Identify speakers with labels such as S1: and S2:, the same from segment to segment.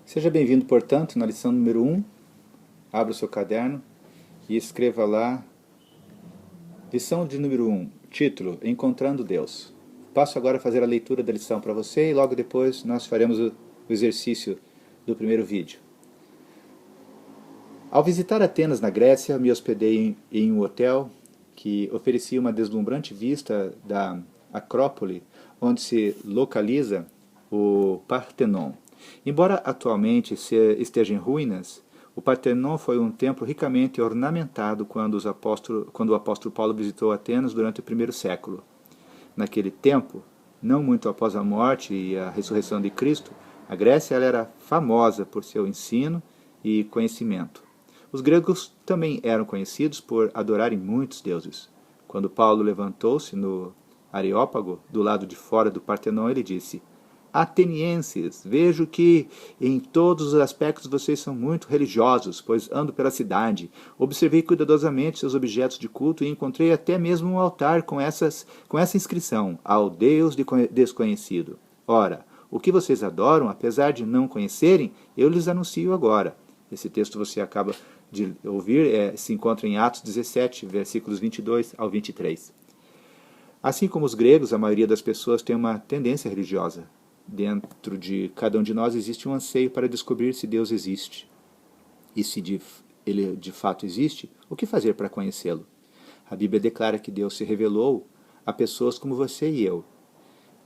S1: Seja bem-vindo, portanto, na lição número 1. Abra o seu caderno e escreva lá, lição de número 1, título, Encontrando Deus. Passo agora a fazer a leitura da lição para você e logo depois nós faremos o exercício do primeiro vídeo. Ao visitar Atenas, na Grécia, me hospedei em um hotel que oferecia uma deslumbrante vista da Acrópole, onde se localiza o Partenon. Embora atualmente esteja em ruínas, o Partenon foi um templo ricamente ornamentado quando o apóstolo Paulo visitou Atenas durante o primeiro século. Naquele tempo, não muito após a morte e a ressurreição de Cristo, a Grécia era famosa por seu ensino e conhecimento. Os gregos também eram conhecidos por adorarem muitos deuses. Quando Paulo levantou-se no Areópago, do lado de fora do Partenon, ele disse: Atenienses, vejo que em todos os aspectos vocês são muito religiosos, pois ando pela cidade, observei cuidadosamente seus objetos de culto e encontrei até mesmo um altar com essa inscrição, ao Deus desconhecido. Ora, o que vocês adoram, apesar de não conhecerem, eu lhes anuncio agora. Esse texto você acaba de ouvir, se encontra em Atos 17, versículos 22 ao 23. Assim como os gregos, a maioria das pessoas tem uma tendência religiosa. Dentro de cada um de nós existe um anseio para descobrir se Deus existe. E se ele de fato existe, o que fazer para conhecê-lo? A Bíblia declara que Deus se revelou a pessoas como você e eu.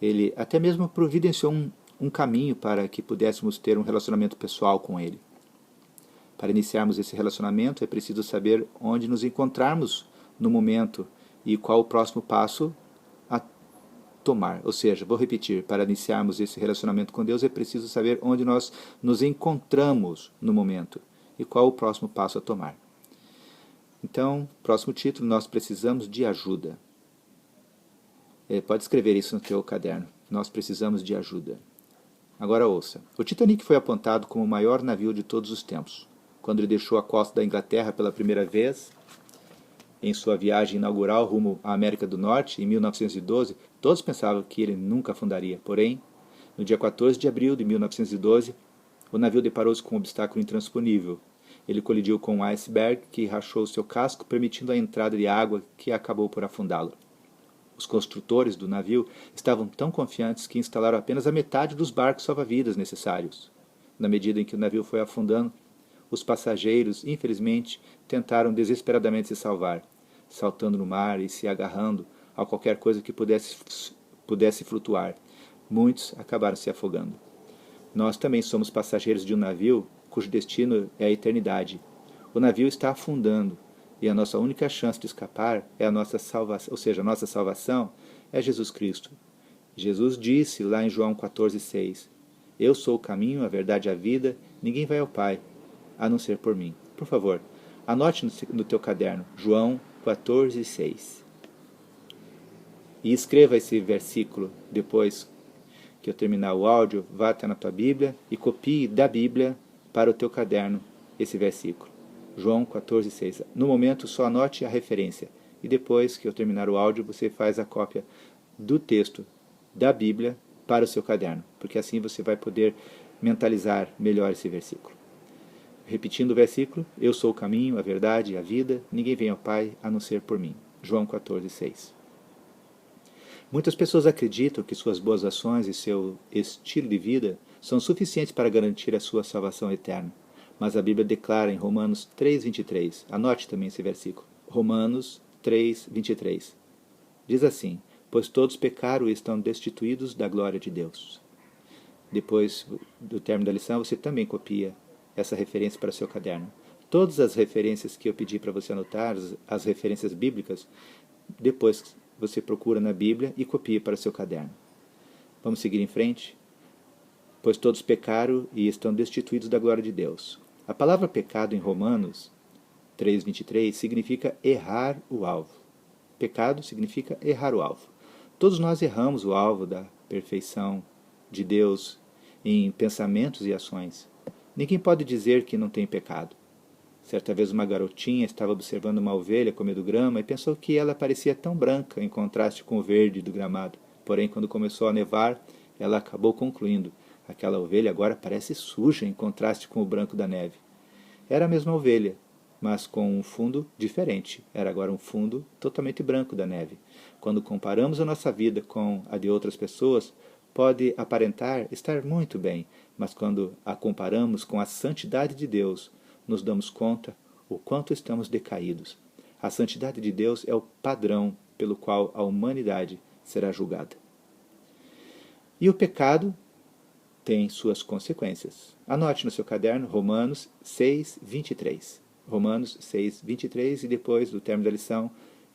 S1: Ele até mesmo providenciou um caminho para que pudéssemos ter um relacionamento pessoal com Ele. Para iniciarmos esse relacionamento, é preciso saber onde nos encontrarmos no momento e qual o próximo passo a tomar. Ou seja, vou repetir, para iniciarmos esse relacionamento com Deus, é preciso saber onde nós nos encontramos no momento e qual o próximo passo a tomar. Então, próximo título, nós precisamos de ajuda. Pode escrever isso no teu caderno. Nós precisamos de ajuda. Agora ouça. O Titanic foi apontado como o maior navio de todos os tempos. Quando ele deixou a costa da Inglaterra pela primeira vez, em sua viagem inaugural rumo à América do Norte, em 1912, todos pensavam que ele nunca afundaria. Porém, no dia 14 de abril de 1912, o navio deparou-se com um obstáculo intransponível. Ele colidiu com um iceberg que rachou seu casco, permitindo a entrada de água que acabou por afundá-lo. Os construtores do navio estavam tão confiantes que instalaram apenas a metade dos barcos salva-vidas necessários. Na medida em que o navio foi afundando, os passageiros, infelizmente, tentaram desesperadamente se salvar, saltando no mar e se agarrando a qualquer coisa que pudesse flutuar. Muitos acabaram se afogando. Nós também somos passageiros de um navio cujo destino é a eternidade. O navio está afundando e a nossa única chance de escapar é a nossa salvação, ou seja, a nossa salvação é Jesus Cristo. Jesus disse lá em João 14,6: Eu sou o caminho, a verdade e a vida, ninguém vai ao Pai a não ser por mim. Por favor, anote no teu caderno, João 14,6. E escreva esse versículo depois que eu terminar o áudio, vá até na tua Bíblia e copie da Bíblia para o teu caderno esse versículo. João 14,6. No momento, só anote a referência. E depois que eu terminar o áudio, você faz a cópia do texto da Bíblia para o seu caderno, porque assim você vai poder mentalizar melhor esse versículo. Repetindo o versículo, eu sou o caminho, a verdade e a vida, ninguém vem ao Pai a não ser por mim. João 14,6. Muitas pessoas acreditam que suas boas ações e seu estilo de vida são suficientes para garantir a sua salvação eterna. Mas a Bíblia declara em Romanos 3,23, anote também esse versículo, Romanos 3,23. Diz assim: pois todos pecaram e estão destituídos da glória de Deus. Depois do término da lição, você também copia essa referência para o seu caderno. Todas as referências que eu pedi para você anotar, as referências bíblicas, depois você procura na Bíblia e copia para o seu caderno. Vamos seguir em frente? Pois todos pecaram e estão destituídos da glória de Deus. A palavra pecado em Romanos 3,23 significa errar o alvo. Pecado significa errar o alvo. Todos nós erramos o alvo da perfeição de Deus em pensamentos e ações. Ninguém pode dizer que não tem pecado. Certa vez uma garotinha estava observando uma ovelha comendo grama e pensou que ela parecia tão branca em contraste com o verde do gramado. Porém, quando começou a nevar, ela acabou concluindo: Aquela ovelha agora parece suja em contraste com o branco da neve. Era a mesma ovelha, mas com um fundo diferente. Era agora um fundo totalmente branco da neve. Quando comparamos a nossa vida com a de outras pessoas, pode aparentar estar muito bem, mas quando a comparamos com a santidade de Deus, nos damos conta o quanto estamos decaídos. A santidade de Deus é o padrão pelo qual a humanidade será julgada. E o pecado tem suas consequências. Anote no seu caderno Romanos 6, 23. Romanos 6, 23 e depois do término da lição,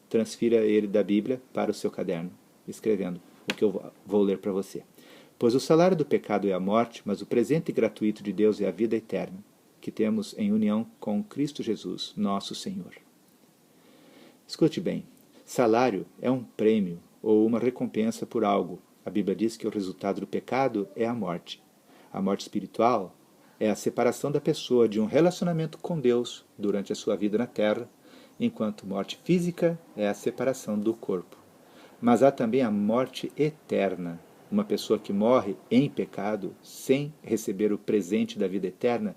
S1: transfira ele da Bíblia para o seu caderno, escrevendo o que eu vou ler para você. Pois o salário do pecado é a morte, mas o presente gratuito de Deus é a vida eterna, que temos em união com Cristo Jesus, nosso Senhor. Escute bem, salário é um prêmio ou uma recompensa por algo. A Bíblia diz que o resultado do pecado é a morte. A morte espiritual é a separação da pessoa de um relacionamento com Deus durante a sua vida na terra, enquanto morte física é a separação do corpo. Mas há também a morte eterna. Uma pessoa que morre em pecado, sem receber o presente da vida eterna,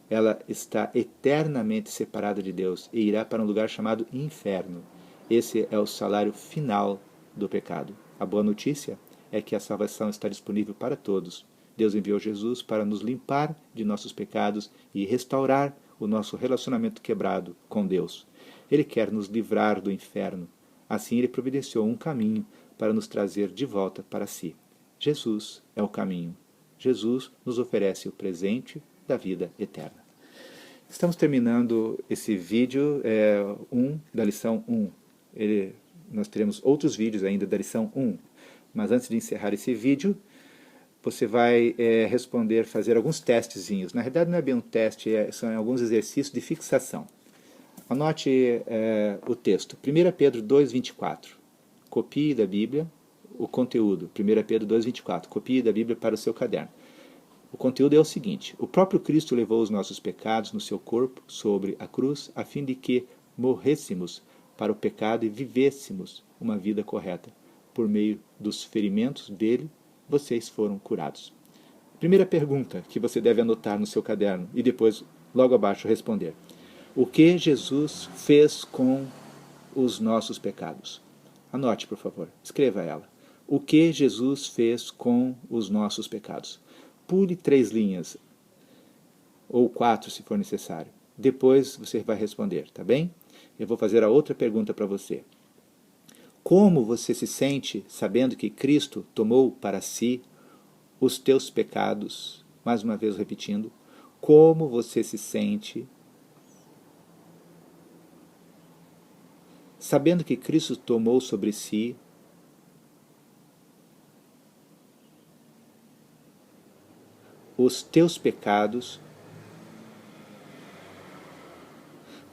S1: ela está eternamente separada de Deus e irá para um lugar chamado inferno. Esse é o salário final do pecado. A boa notícia é que a salvação está disponível para todos. Deus enviou Jesus para nos limpar de nossos pecados e restaurar o nosso relacionamento quebrado com Deus. Ele quer nos livrar do inferno. Assim, ele providenciou um caminho para nos trazer de volta para si. Jesus é o caminho. Jesus nos oferece o presente da vida eterna. Estamos terminando esse vídeo da lição 1. Nós teremos outros vídeos ainda da lição 1. Mas antes de encerrar esse vídeo, você vai fazer alguns testezinhos. Na realidade não é bem um teste, são alguns exercícios de fixação. Anote o texto. 1 Pedro 2,24. Copie da Bíblia o conteúdo. 1 Pedro 2,24. Copie da Bíblia para o seu caderno. O conteúdo é o seguinte: o próprio Cristo levou os nossos pecados no seu corpo sobre a cruz, a fim de que morrêssemos para o pecado e vivêssemos uma vida correta. Por meio dos ferimentos dele, vocês foram curados. Primeira pergunta que você deve anotar no seu caderno e depois, logo abaixo, responder. O que Jesus fez com os nossos pecados? Anote, por favor. Escreva ela. O que Jesus fez com os nossos pecados? Pule 3 linhas, ou 4 se for necessário. Depois você vai responder, tá bem? Eu vou fazer a outra pergunta para você. Como você se sente sabendo que Cristo tomou para si os teus pecados? Mais uma vez repetindo. Como você se sente sabendo que Cristo tomou sobre si os teus pecados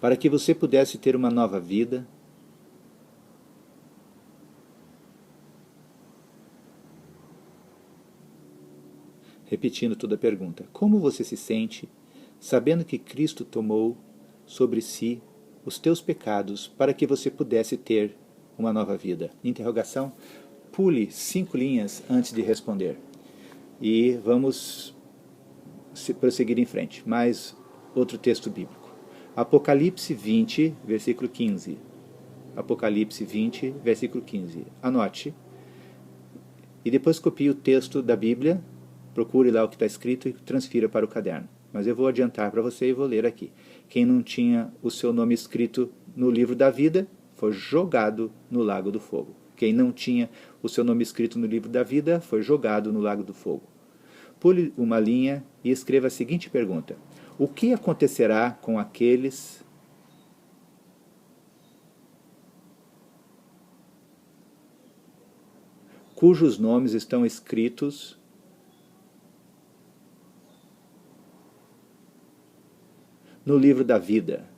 S1: para que você pudesse ter uma nova vida? Repetindo toda a pergunta. Como você se sente sabendo que Cristo tomou sobre si os teus pecados para que você pudesse ter uma nova vida? Interrogação. Pule 5 linhas antes de responder. E vamos prosseguir em frente. Mais outro texto bíblico. Apocalipse 20, versículo 15. Apocalipse 20, versículo 15. Anote. E depois copie o texto da Bíblia, procure lá o que está escrito e transfira para o caderno. Mas eu vou adiantar para você e vou ler aqui. Quem não tinha o seu nome escrito no livro da vida, foi jogado no lago do fogo. Quem não tinha o seu nome escrito no livro da vida, foi jogado no lago do fogo. Pule uma linha e escreva a seguinte pergunta. O que acontecerá com aqueles cujos nomes estão escritos no livro da vida?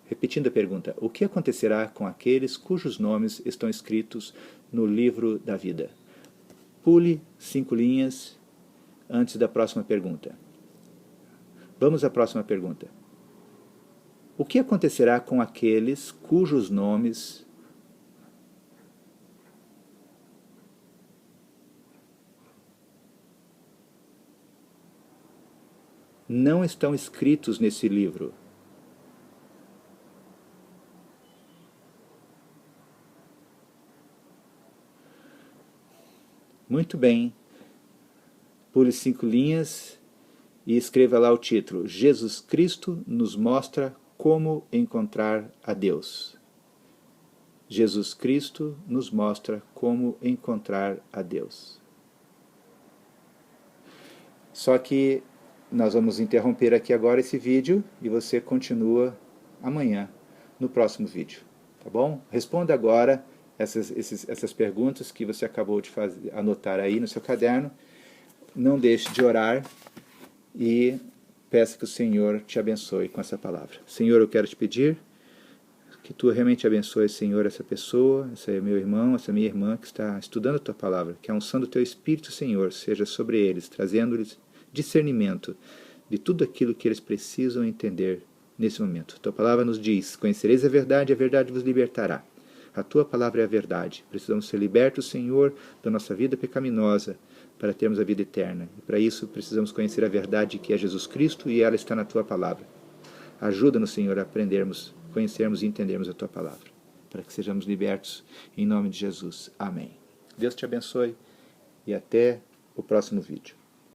S1: Repetindo a pergunta, o que acontecerá com aqueles cujos nomes estão escritos no livro da vida? Pule 5 linhas antes da próxima pergunta. Vamos à próxima pergunta. O que acontecerá com aqueles cujos nomes não estão escritos nesse livro. Muito bem. Pule 5 linhas e escreva lá o título: Jesus Cristo nos mostra como encontrar a Deus. Jesus Cristo nos mostra como encontrar a Deus. Só que nós vamos interromper aqui agora esse vídeo e você continua amanhã, no próximo vídeo. Tá bom? Responda agora essas perguntas que você acabou de anotar aí no seu caderno. Não deixe de orar e peça que o Senhor te abençoe com essa palavra. Senhor, eu quero te pedir que tu realmente abençoe, Senhor, essa pessoa, esse meu irmão, essa minha irmã que está estudando a tua palavra, que a unção do teu Espírito, Senhor, seja sobre eles, trazendo-lhes discernimento de tudo aquilo que eles precisam entender nesse momento. Tua palavra nos diz: conhecereis a verdade vos libertará. A tua palavra é a verdade. Precisamos ser libertos, Senhor, da nossa vida pecaminosa, para termos a vida eterna. E para isso precisamos conhecer a verdade que é Jesus Cristo, e ela está na tua palavra. Ajuda-nos, Senhor, a aprendermos, conhecermos e entendermos a tua palavra, para que sejamos libertos em nome de Jesus. Amém. Deus te abençoe e até o próximo vídeo.